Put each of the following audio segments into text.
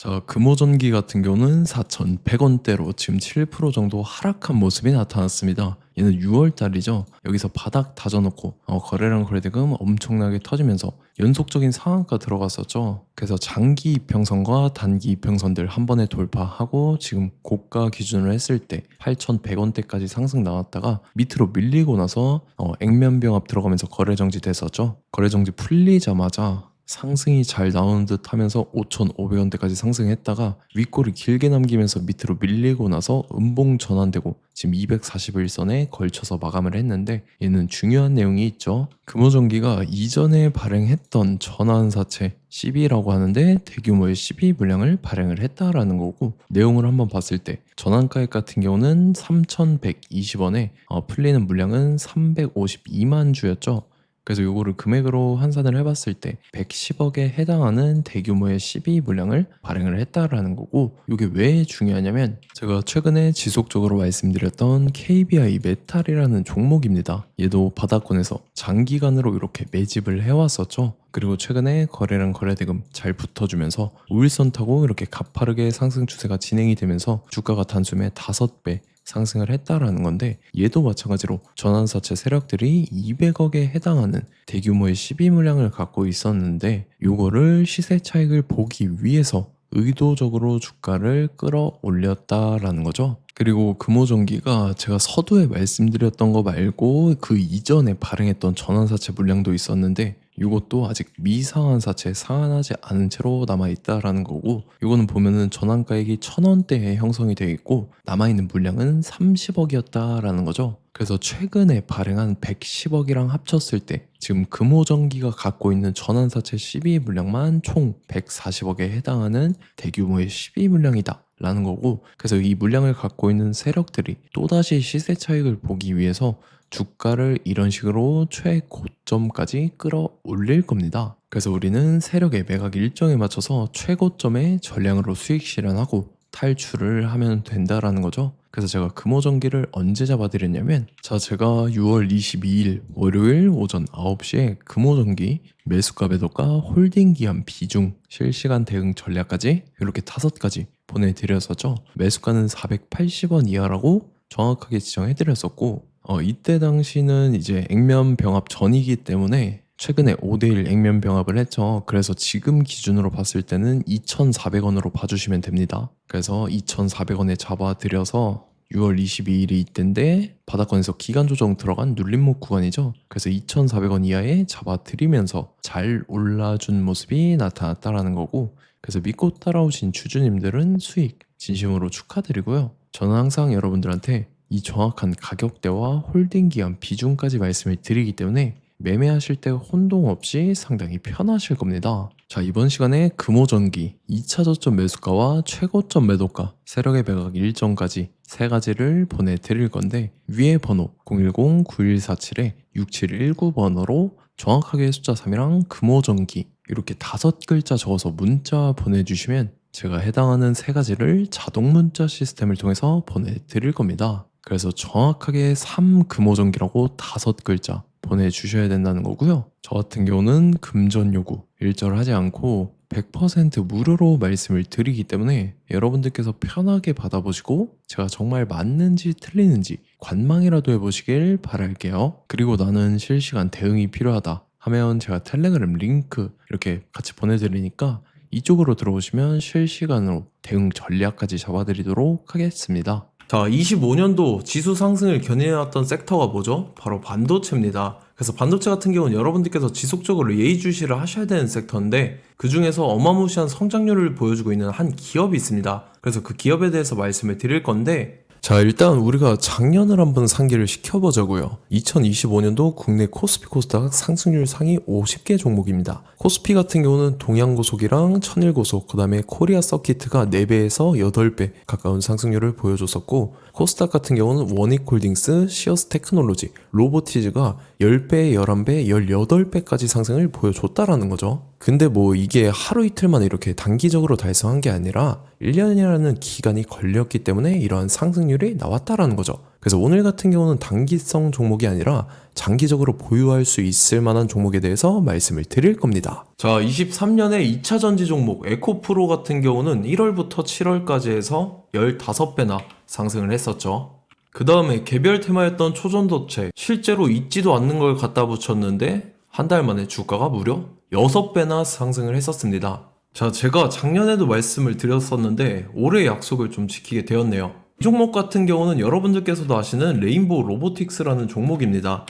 자, 금호전기 같은 경우는 4,100원대로 지금 7% 정도 하락한 모습이 나타났습니다. 얘는 6월 달이죠. 여기서 바닥 다져놓고 거래량 거래대금 엄청나게 터지면서 연속적인 상한가 들어갔었죠. 그래서 장기 이평선과 단기 이평선들 한 번에 돌파하고 지금 고가 기준으로 했을 때 8,100원대까지 상승 나왔다가 밑으로 밀리고 나서 액면병합 들어가면서 거래 정지 됐었죠. 거래 정지 풀리자마자 상승이 잘 나오는 듯 하면서 5,500원대까지 상승했다가 윗골을 길게 남기면서 밑으로 밀리고 나서 음봉 전환되고 지금 241선에 걸쳐서 마감을 했는데, 얘는 중요한 내용이 있죠. 금호전기가 이전에 발행했던 전환사채 CB라고 하는데 대규모의 CB 물량을 발행을 했다라는 거고, 내용을 한번 봤을 때 전환가액 같은 경우는 3,120원에 풀리는 물량은 352만 주였죠. 그래서 요거를 금액으로 환산을 해봤을 때 110억에 해당하는 대규모의 CB 물량을 발행을 했다라는 거고, 이게 왜 중요하냐면 제가 최근에 지속적으로 말씀드렸던 KBI 메탈이라는 종목입니다. 얘도 바닥권에서 장기간으로 이렇게 매집을 해왔었죠. 그리고 최근에 거래량 거래대금 잘 붙어주면서 우일선 타고 이렇게 가파르게 상승 추세가 진행이 되면서 주가가 단숨에 5배 상승을 했다라는 건데, 얘도 마찬가지로 전환사채 세력들이 200억에 해당하는 대규모의 12 물량을 갖고 있었는데, 요거를 시세 차익을 보기 위해서 의도적으로 주가를 끌어올렸다라는 거죠. 그리고 금호전기가 제가 서두에 말씀드렸던 거 말고 그 이전에 발행했던 전환사채 물량도 있었는데, 이것도 아직 미상한 사채 상환하지 않은 채로 남아있다라는 거고, 이거는 보면은 전환가액이 1,000원대에 형성이 되어 있고 남아있는 물량은 30억이었다라는 거죠. 그래서 최근에 발행한 110억이랑 합쳤을 때 지금 금호전기가 갖고 있는 전환사채 12 물량만 총 140억에 해당하는 대규모의 12 물량이다 라는 거고, 그래서 이 물량을 갖고 있는 세력들이 또다시 시세 차익을 보기 위해서 주가를 이런 식으로 최고점까지 끌어올릴 겁니다. 그래서 우리는 세력의 매각 일정에 맞춰서 최고점에 전량으로 수익 실현하고 탈출을 하면 된다라는 거죠. 그래서 제가 금호전기를 언제 잡아드렸냐면, 제가 6월 22일 월요일 오전 9시에 금호전기 매수가 매도가 홀딩 기한 비중 실시간 대응 전략까지 이렇게 5가지 보내드렸었죠. 매수가는 480원 이하라고 정확하게 지정해드렸었고, 이때 당시는 이제 액면 병합 전이기 때문에 최근에 5대1 액면 병합을 했죠. 그래서 지금 기준으로 봤을 때는 2,400원으로 봐주시면 됩니다. 그래서 2,400원에 잡아드려서 6월 22일이 이때인데 바닥권에서 기간 조정 들어간 눌림목 구간이죠. 그래서 2,400원 이하에 잡아드리면서 잘 올라준 모습이 나타났다라는 거고, 그래서 믿고 따라오신 주주님들은 수익 진심으로 축하드리고요. 저는 항상 여러분들한테 이 정확한 가격대와 홀딩 기간 비중까지 말씀을 드리기 때문에 매매하실 때 혼동 없이 상당히 편하실 겁니다. 자, 이번 시간에 금호전기 2차 저점 매수가와 최고점 매도가, 세력의 매각 일정까지 3가지를 보내드릴 건데, 위에 번호 010-9147-6719번호로 정확하게 숫자 3이랑 금호전기 이렇게 5글자 적어서 문자 보내주시면 제가 해당하는 3가지를 자동 문자 시스템을 통해서 보내드릴 겁니다. 그래서 정확하게 3금호전기라고 5글자 보내주셔야 된다는 거고요. 저 같은 경우는 금전 요구 일절하지 않고 100% 무료로 말씀을 드리기 때문에 여러분들께서 편하게 받아보시고 제가 정말 맞는지 틀리는지 관망이라도 해보시길 바랄게요. 그리고 나는 실시간 대응이 필요하다 하면 제가 텔레그램 링크 이렇게 같이 보내드리니까 이쪽으로 들어오시면 실시간으로 대응 전략까지 잡아드리도록 하겠습니다. 자, 25년도 지수 상승을 견인해왔던 섹터가 뭐죠? 바로 반도체입니다. 그래서 반도체 같은 경우는 여러분들께서 지속적으로 예의주시를 하셔야 되는 섹터인데, 그 중에서 어마무시한 성장률을 보여주고 있는 한 기업이 있습니다. 그래서 그 기업에 대해서 말씀을 드릴 건데, 자, 일단 우리가 작년을 한번 상기를 시켜보자고요. 2025년도 국내 코스피 코스닥 상승률 상위 50개 종목입니다. 코스피 같은 경우는 동양고속이랑 천일고속, 그 다음에 코리아 서키트가 4배에서 8배 가까운 상승률을 보여줬었고, 코스닥 같은 경우는 원익홀딩스, 시어스 테크놀로지, 로보티즈가 10배, 11배, 18배까지 상승을 보여줬다라는 거죠. 근데 뭐 이게 하루 이틀만 이렇게 단기적으로 달성한 게 아니라 1년이라는 기간이 걸렸기 때문에 이러한 상승률이 나왔다라는 거죠. 그래서 오늘 같은 경우는 단기성 종목이 아니라 장기적으로 보유할 수 있을 만한 종목에 대해서 말씀을 드릴 겁니다. 자, 23년에 2차 전지 종목 에코프로 같은 경우는 1월부터 7월까지 해서 15배나 상승을 했었죠. 그 다음에 개별 테마였던 초전도체, 실제로 있지도 않는 걸 갖다 붙였는데 한 달 만에 주가가 무려 6배나 상승을 했었습니다. 자, 제가 작년에도 말씀을 드렸었는데 올해 약속을 좀 지키게 되었네요. 이 종목 같은 경우는 여러분들께서도 아시는 레인보우 로보틱스라는 종목입니다.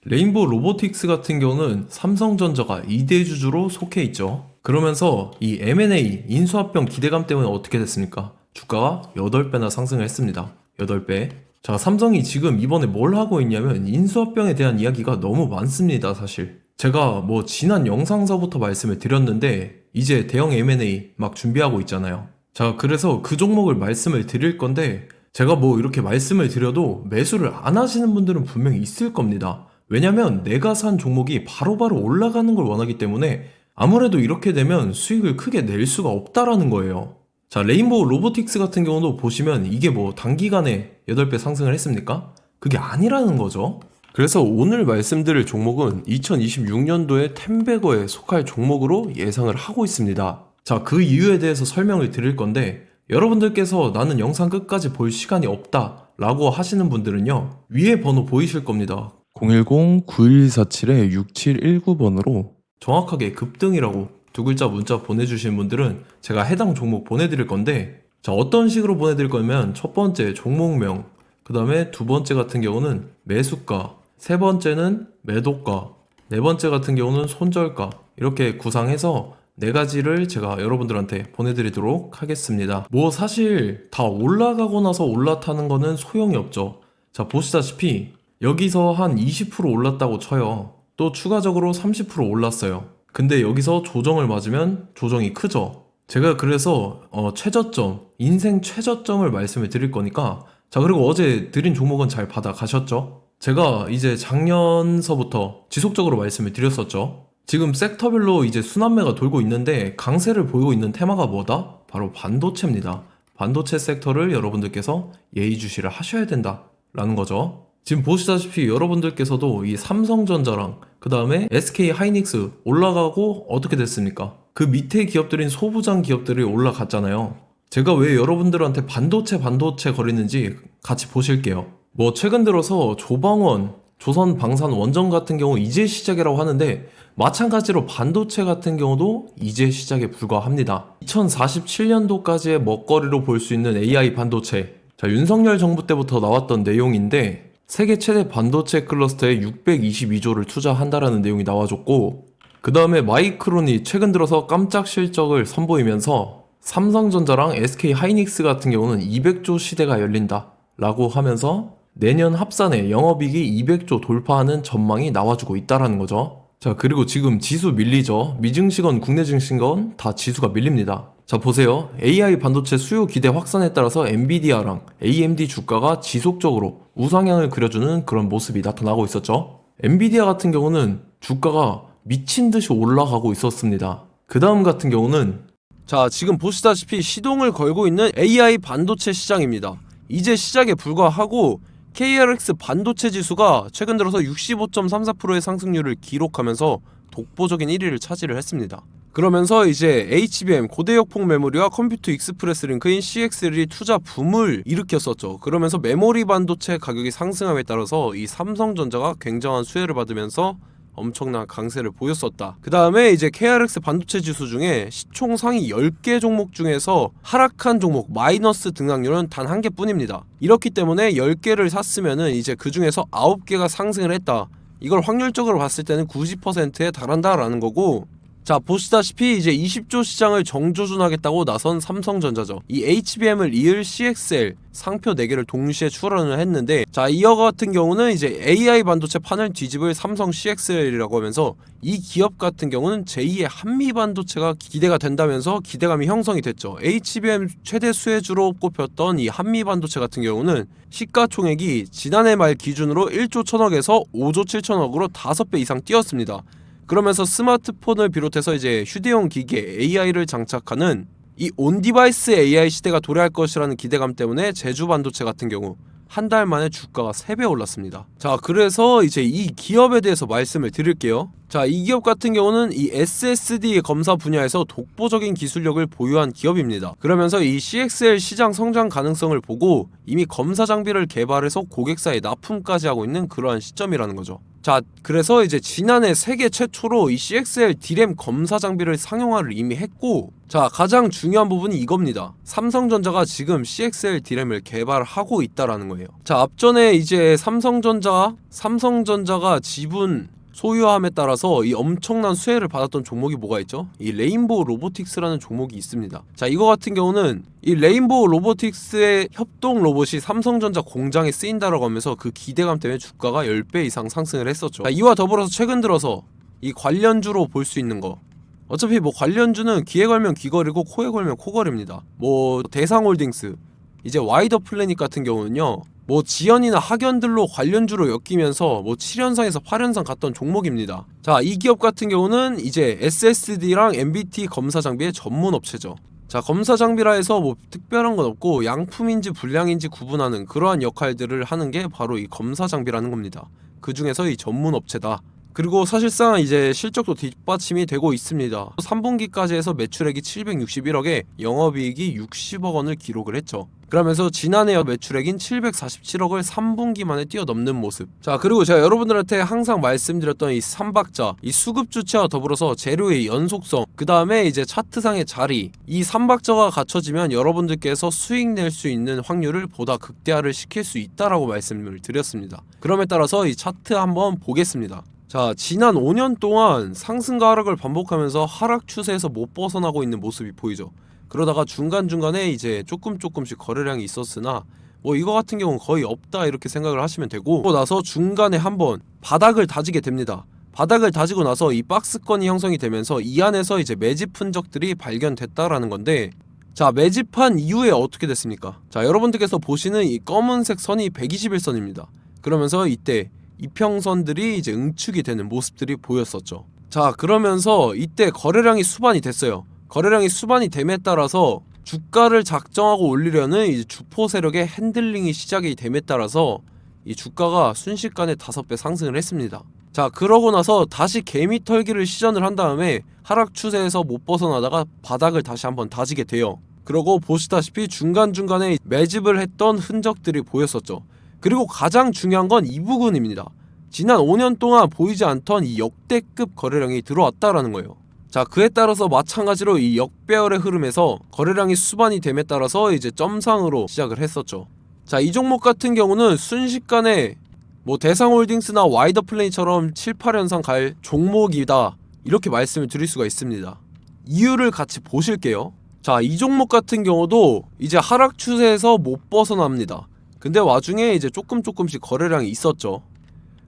레인보우 로보틱스 같은 경우는 삼성전자가 2대 주주로 속해 있죠. 그러면서 이 M&A 인수합병 기대감 때문에 어떻게 됐습니까? 주가가 8배나 상승을 했습니다. 8배. 자, 삼성이 지금 이번에 뭘 하고 있냐면 인수합병에 대한 이야기가 너무 많습니다, 사실. 제가 뭐 지난 영상서부터 말씀을 드렸는데 이제 대형 M&A 막 준비하고 있잖아요. 자, 그래서 그 종목을 말씀을 드릴 건데 제가 뭐 이렇게 말씀을 드려도 매수를 안 하시는 분들은 분명히 있을 겁니다. 왜냐면 내가 산 종목이 바로바로 올라가는 걸 원하기 때문에 아무래도 이렇게 되면 수익을 크게 낼 수가 없다라는 거예요. 자, 레인보우 로보틱스 같은 경우도 보시면 이게 뭐 단기간에 8배 상승을 했습니까? 그게 아니라는 거죠. 그래서 오늘 말씀드릴 종목은 2026년도에 템베거에 속할 종목으로 예상을 하고 있습니다. 자, 그 이유에 대해서 설명을 드릴 건데 여러분들께서 나는 영상 끝까지 볼 시간이 없다 라고 하시는 분들은요, 위에 번호 보이실 겁니다. 010-9147-6719번으로 정확하게 급등이라고 두 글자 문자 보내주신 분들은 제가 해당 종목 보내드릴 건데, 자, 어떤 식으로 보내드릴 거냐면 첫 번째 종목명, 그 다음에 두 번째 같은 경우는 매수가, 세 번째는 매도가, 네 번째 같은 경우는 손절가, 이렇게 구상해서 네 가지를 제가 여러분들한테 보내드리도록 하겠습니다. 뭐 사실 다 올라가고 나서 올라타는 거는 소용이 없죠. 자, 보시다시피 여기서 한 20% 올랐다고 쳐요. 또 추가적으로 30% 올랐어요. 근데 여기서 조정을 맞으면 조정이 크죠. 제가 그래서 최저점, 인생 최저점을 말씀을 드릴 거니까, 자, 그리고 어제 드린 종목은 잘 받아 가셨죠? 제가 이제 작년서부터 지속적으로 말씀을 드렸었죠. 지금 섹터별로 이제 순환매가 돌고 있는데 강세를 보이고 있는 테마가 뭐다? 바로 반도체입니다. 반도체 섹터를 여러분들께서 예의주시를 하셔야 된다라는 거죠. 지금 보시다시피 여러분들께서도 이 삼성전자랑 그 다음에 SK 하이닉스 올라가고 어떻게 됐습니까? 그 밑에 기업들인 소부장 기업들이 올라갔잖아요. 제가 왜 여러분들한테 반도체 거리는지 같이 보실게요. 뭐 최근 들어서 조방원, 조선방산원전 같은 경우 이제 시작이라고 하는데 마찬가지로 반도체 같은 경우도 이제 시작에 불과합니다. 2047년도까지의 먹거리로 볼 수 있는 AI 반도체. 자, 윤석열 정부 때부터 나왔던 내용인데 세계 최대 반도체 클러스터에 622조를 투자한다라는 내용이 나와줬고, 그 다음에 마이크론이 최근 들어서 깜짝 실적을 선보이면서 삼성전자랑 SK 하이닉스 같은 경우는 200조 시대가 열린다 라고 하면서 내년 합산에 영업이익이 200조 돌파하는 전망이 나와주고 있다라는 거죠. 자, 그리고 지금 지수 밀리죠. 미증시건 국내 증시건 다 지수가 밀립니다. 자, 보세요. AI 반도체 수요 기대 확산에 따라서 엔비디아랑 AMD 주가가 지속적으로 우상향을 그려주는 그런 모습이 나타나고 있었죠. 엔비디아 같은 경우는 주가가 미친 듯이 올라가고 있었습니다. 그 다음 같은 경우는, 자, 지금 보시다시피 시동을 걸고 있는 AI 반도체 시장입니다. 이제 시작에 불과하고 KRX 반도체 지수가 최근 들어서 65.34%의 상승률을 기록하면서 독보적인 1위를 차지를 했습니다. 그러면서 이제 HBM 고대역폭 메모리와 컴퓨터 익스프레스 링크인 CXL이 투자 붐을 일으켰었죠. 그러면서 메모리 반도체 가격이 상승함에 따라서 이 삼성전자가 굉장한 수혜를 받으면서 엄청난 강세를 보였었다. 그 다음에 이제 KRX 반도체 지수 중에 시총 상위 10개 종목 중에서 하락한 종목 마이너스 등락률은 단 1개뿐입니다. 이렇기 때문에 10개를 샀으면은 이제 그 중에서 9개가 상승을 했다. 이걸 확률적으로 봤을 때는 90%에 달한다라는 거고, 자, 보시다시피 이제 20조 시장을 정조준하겠다고 나선 삼성전자죠. 이 HBM을 이을 CXL 상표 4개를 동시에 출원을 했는데, 자, 이어 같은 경우는 이제 AI 반도체 판을 뒤집을 삼성 CXL이라고 하면서 이 기업 같은 경우는 제2의 한미 반도체가 기대가 된다면서 기대감이 형성이 됐죠. HBM 최대 수혜주로 꼽혔던 이 한미 반도체 같은 경우는 시가총액이 지난해 말 기준으로 1조 1000억에서 5조 7천억으로 5배 이상 뛰었습니다. 그러면서 스마트폰을 비롯해서 이제 휴대용 기기에 AI를 장착하는 이 온디바이스 AI 시대가 도래할 것이라는 기대감 때문에 제주 반도체 같은 경우, 한 달 만에 주가가 3배 올랐습니다. 자, 그래서 이제 이 기업에 대해서 말씀을 드릴게요. 자, 이 기업 같은 경우는 이 SSD 검사 분야에서 독보적인 기술력을 보유한 기업입니다. 그러면서 이 CXL 시장 성장 가능성을 보고 이미 검사 장비를 개발해서 고객사에 납품까지 하고 있는 그러한 시점이라는 거죠. 자, 그래서 이제 지난해 세계 최초로 이 CXL D램 검사 장비를 상용화를 이미 했고, 자, 가장 중요한 부분이 이겁니다. 삼성전자가 지금 CXL D램을 개발하고 있다라는 거예요. 자, 앞전에 이제 삼성전자가 지분 소유함에 따라서 이 엄청난 수혜를 받았던 종목이 뭐가 있죠? 이 레인보우 로보틱스라는 종목이 있습니다. 자, 이거 같은 경우는 이 레인보우 로보틱스의 협동 로봇이 삼성전자 공장에 쓰인다라고 하면서 그 기대감 때문에 주가가 10배 이상 상승을 했었죠. 자, 이와 더불어서 최근 들어서 이 관련주로 볼 수 있는 거, 어차피 뭐 관련주는 귀에 걸면 귀걸이고 코에 걸면 코걸입니다. 뭐 대상홀딩스, 이제 와이더 플래닛 같은 경우는요, 뭐 지연이나 학연들로 관련주로 엮이면서 뭐 7연상에서 8연상 갔던 종목입니다. 자, 이 기업 같은 경우는 이제 SSD랑 MBT 검사 장비의 전문 업체죠. 자, 검사 장비라 해서 뭐 특별한 건 없고 양품인지 불량인지 구분하는 그러한 역할들을 하는 게 바로 이 검사 장비라는 겁니다. 그 중에서 이 전문 업체다. 그리고 사실상 이제 실적도 뒷받침이 되고 있습니다. 3분기까지 해서 매출액이 761억에 영업이익이 60억 원을 기록을 했죠. 그러면서 지난해 매출액인 747억을 3분기 만에 뛰어넘는 모습. 자, 그리고 제가 여러분들한테 항상 말씀드렸던 이 3박자, 이 수급 주체와 더불어서 재료의 연속성, 그 다음에 이제 차트상의 자리, 이 3박자가 갖춰지면 여러분들께서 수익 낼 수 있는 확률을 보다 극대화를 시킬 수 있다라고 말씀을 드렸습니다. 그럼에 따라서 이 차트 한번 보겠습니다. 자, 지난 5년 동안 상승과 하락을 반복하면서 하락 추세에서 못 벗어나고 있는 모습이 보이죠. 그러다가 중간중간에 이제 조금씩 거래량이 있었으나 뭐 이거 같은 경우는 거의 없다 이렇게 생각을 하시면 되고, 그러고 나서 중간에 한번 바닥을 다지게 됩니다. 바닥을 다지고 나서 이 박스권이 형성이 되면서 이 안에서 이제 매집 흔적들이 발견됐다라는 건데, 자, 매집한 이후에 어떻게 됐습니까? 자, 여러분들께서 보시는 이 검은색 선이 121선입니다. 그러면서 이때 이평선들이 이제 응축이 되는 모습들이 보였었죠. 자, 그러면서 이때 거래량이 수반이 됐어요. 거래량이 수반이 됨에 따라서 주가를 작정하고 올리려는 이제 주포 세력의 핸들링이 시작이 됨에 따라서 이 주가가 순식간에 5배 상승을 했습니다. 자, 그러고 나서 다시 개미 털기를 시전을 한 다음에 하락 추세에서 못 벗어나다가 바닥을 다시 한번 다지게 돼요. 그러고 보시다시피 중간중간에 매집을 했던 흔적들이 보였었죠. 그리고 가장 중요한 건 이 부분입니다. 지난 5년 동안 보이지 않던 이 역대급 거래량이 들어왔다라는 거예요. 자, 그에 따라서 마찬가지로 이 역배열의 흐름에서 거래량이 수반이 됨에 따라서 이제 점상으로 시작을 했었죠. 자, 이 종목 같은 경우는 순식간에 뭐 대상홀딩스나 와이더 플레이처럼 7, 8연상 갈 종목이다 이렇게 말씀을 드릴 수가 있습니다. 이유를 같이 보실게요. 자, 이 종목 같은 경우도 이제 하락 추세에서 못 벗어납니다. 근데 와중에 이제 조금씩 거래량이 있었죠.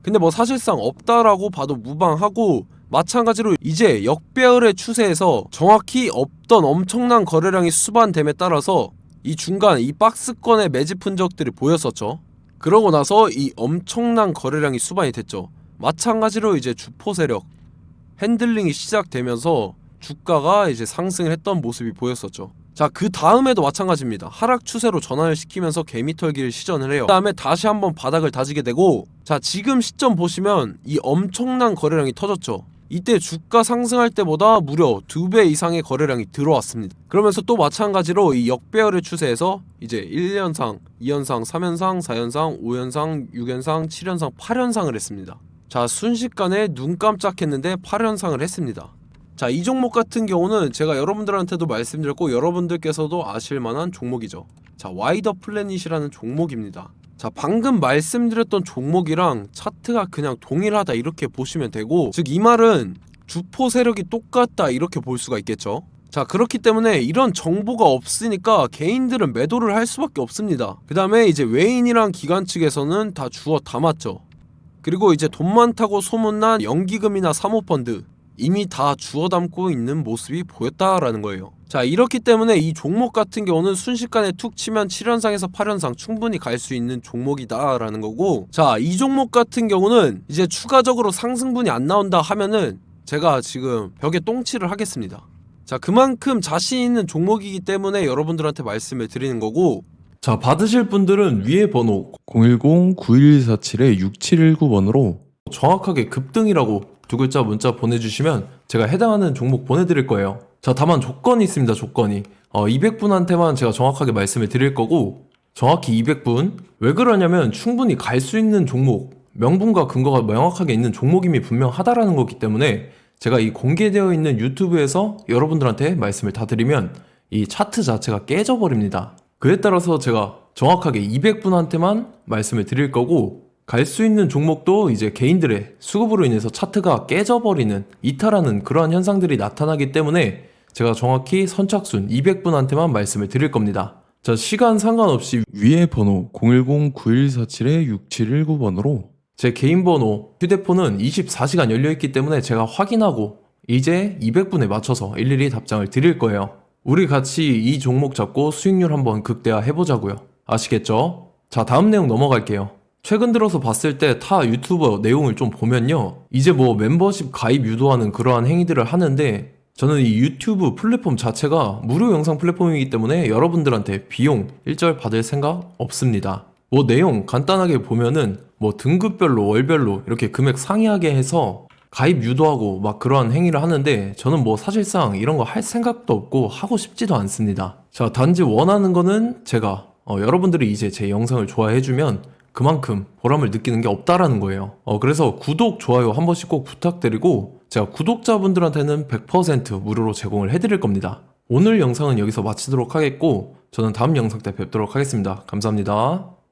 근데 뭐 사실상 없다라고 봐도 무방하고, 마찬가지로 이제 역배열의 추세에서 정확히 없던 엄청난 거래량이 수반됨에 따라서 이 중간 이 박스권의 매집 흔적들이 보였었죠. 그러고 나서 이 엄청난 거래량이 수반이 됐죠. 마찬가지로 이제 주포 세력 핸들링이 시작되면서 주가가 이제 상승을 했던 모습이 보였었죠. 자, 그 다음에도 마찬가지입니다. 하락 추세로 전환을 시키면서 개미털기를 시전을 해요. 그 다음에 다시 한번 바닥을 다지게 되고, 자, 지금 시점 보시면 이 엄청난 거래량이 터졌죠. 이때 주가 상승할 때보다 무려 2배 이상의 거래량이 들어왔습니다. 그러면서 또 마찬가지로 이 역배열의 추세에서 이제 1연상, 2연상, 3연상, 4연상, 5연상, 6연상, 7연상, 8연상을 했습니다. 자, 순식간에 눈 깜짝했는데 8연상을 했습니다. 자, 이 종목 같은 경우는 제가 여러분들한테도 말씀드렸고 여러분들께서도 아실만한 종목이죠. 자, 와이더 플래닛이라는 종목입니다. 자, 방금 말씀드렸던 종목이랑 차트가 그냥 동일하다 이렇게 보시면 되고, 즉 이 말은 주포 세력이 똑같다 이렇게 볼 수가 있겠죠. 자, 그렇기 때문에 이런 정보가 없으니까 개인들은 매도를 할 수밖에 없습니다. 그 다음에 이제 외인이랑 기관 측에서는 다 주워 담았죠. 그리고 이제 돈 많다고 소문난 연기금이나 사모펀드 이미 다 주워 담고 있는 모습이 보였다라는 거예요. 자, 이렇기 때문에 이 종목 같은 경우는 순식간에 툭 치면 7연상에서 8연상 충분히 갈 수 있는 종목이다 라는 거고, 자, 이 종목 같은 경우는 이제 추가적으로 상승분이 안 나온다 하면은 제가 지금 벽에 똥칠을 하겠습니다. 자, 그만큼 자신 있는 종목이기 때문에 여러분들한테 말씀을 드리는 거고, 자, 받으실 분들은 위에 번호 010-9147-6719번으로 정확하게 급등이라고 두 글자 문자 보내주시면 제가 해당하는 종목 보내드릴 거예요. 자, 다만 조건이 있습니다. 조건이 200분한테만 제가 정확하게 말씀을 드릴 거고, 정확히 200분. 왜 그러냐면 충분히 갈 수 있는 종목, 명분과 근거가 명확하게 있는 종목임이 분명하다라는 거기 때문에 제가 이 공개되어 있는 유튜브에서 여러분들한테 말씀을 다 드리면 이 차트 자체가 깨져버립니다. 그에 따라서 제가 정확하게 200분한테만 말씀을 드릴 거고, 갈 수 있는 종목도 이제 개인들의 수급으로 인해서 차트가 깨져버리는, 이탈하는 그러한 현상들이 나타나기 때문에 제가 정확히 선착순 200분한테만 말씀을 드릴 겁니다. 자, 시간 상관없이 위에 번호 010-9147-6719번으로 제 개인 번호, 휴대폰은 24시간 열려있기 때문에 제가 확인하고 이제 200분에 맞춰서 일일이 답장을 드릴 거예요. 우리 같이 이 종목 잡고 수익률 한번 극대화 해보자고요. 아시겠죠? 자, 다음 내용 넘어갈게요. 최근 들어서 봤을 때 타 유튜버 내용을 좀 보면요, 이제 뭐 멤버십 가입 유도하는 그러한 행위들을 하는데, 저는 이 유튜브 플랫폼 자체가 무료 영상 플랫폼이기 때문에 여러분들한테 비용 일절 받을 생각 없습니다. 뭐 내용 간단하게 보면은 뭐 등급별로 월별로 이렇게 금액 상이하게 해서 가입 유도하고 막 그러한 행위를 하는데, 저는 뭐 사실상 이런 거 할 생각도 없고 하고 싶지도 않습니다. 자, 단지 원하는 거는 제가 여러분들이 이제 제 영상을 좋아해주면 그만큼 보람을 느끼는 게 없다라는 거예요. 그래서 구독, 좋아요 한 번씩 꼭 부탁드리고, 제가 구독자분들한테는 100% 무료로 제공을 해드릴 겁니다. 오늘 영상은 여기서 마치도록 하겠고, 저는 다음 영상 때 뵙도록 하겠습니다. 감사합니다.